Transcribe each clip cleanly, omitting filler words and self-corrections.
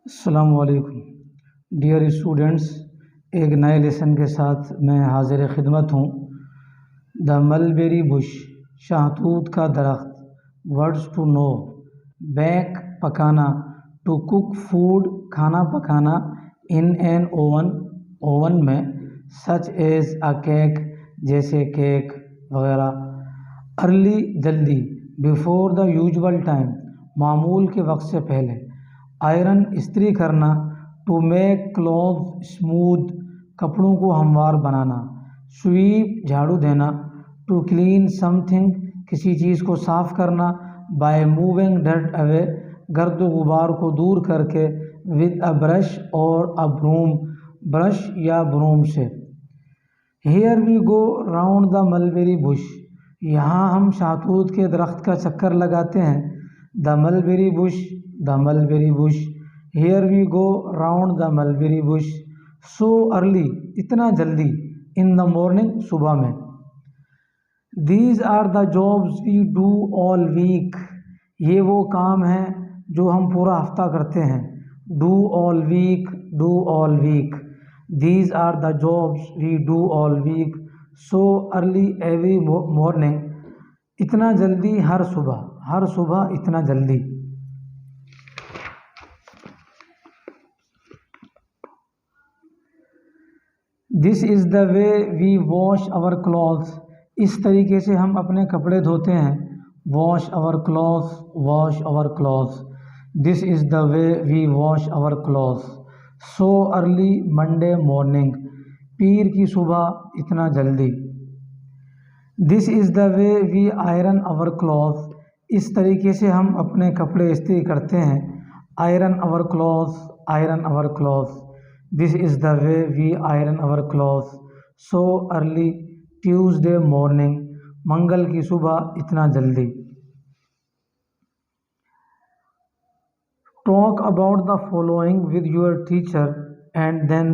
السلام علیکم dear students, ایک نئے لیسن کے ساتھ میں حاضر خدمت ہوں۔ دا ملبیری بش، شاہتوت کا درخت۔ ورڈز ٹو نو، بیک پکانا، ٹو کوک فوڈ کھانا پکانا، ان این اوون اوون میں، سچ ایز اے کیک جیسے کیک وغیرہ۔ ارلی جلدی، بیفور دا یوزول ٹائم معمول کے وقت سے پہلے۔ آئرن استری کرنا، ٹو میک کلوتھ اسموتھ کپڑوں کو ہموار بنانا۔ سویپ جھاڑو دینا، ٹو کلین سم تھنگ کسی چیز کو صاف کرنا، بائی موونگ ڈرٹ اوے گرد و غبار کو دور کر کے، ود اے برش اور اے بروم برش یا بروم سے۔ Here we go round the mulberry bush, یہاں ہم شاہتوت کے درخت کا چکر لگاتے ہیں۔ The mulberry bush, the mulberry bush, here we go round the mulberry bush, so early اتنا جلدی، ان دا مارننگ صبح میں۔ These are the jobs we do all week, یہ وہ کام ہیں جو ہم پورا ہفتہ کرتے ہیں۔ Do all week, do all week. These are the jobs we do all week, so early every morning, اتنا جلدی ہر صبح، ہر صبح اتنا جلدی۔ دس is the way we wash our clothes, اس طریقے سے ہم اپنے کپڑے دھوتے ہیں۔ Wash our clothes, wash our clothes. This is the way we wash our clothes, so early Monday morning, پیر کی صبح اتنا جلدی۔ دس is the way we iron our clothes, اس طریقے سے ہم اپنے کپڑے استری کرتے ہیں۔ Iron our clothes, iron our clothes. This is the way we iron our clothes, so early Tuesday morning, منگل کی صبح اتنا جلدی۔ Talk about the following with your teacher and then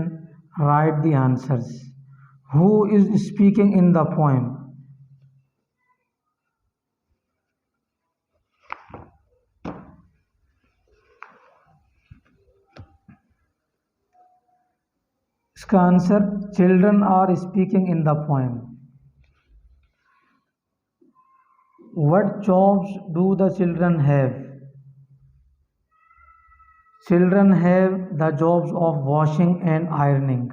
write the answers. Who is speaking in the poem? اس کا answer children are speaking in the poem. What jobs do the children have? Children have the jobs of washing and ironing۔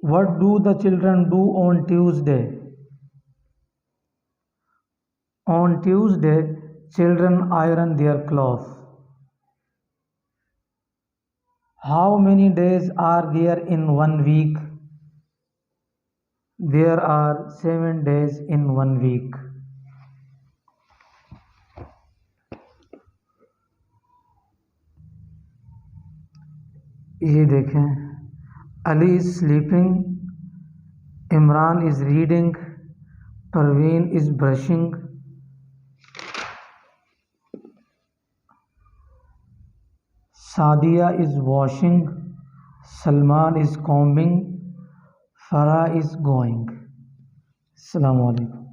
What do the children do on Tuesday? On Tuesday, children iron their clothes۔ How many days are there in one week? There are 7 days in one week۔ یہ دیکھیں، Ali is sleeping, Imran is reading, Parveen is brushing, Sadia is washing, Salman is combing, Farah is going. السلام علیکم۔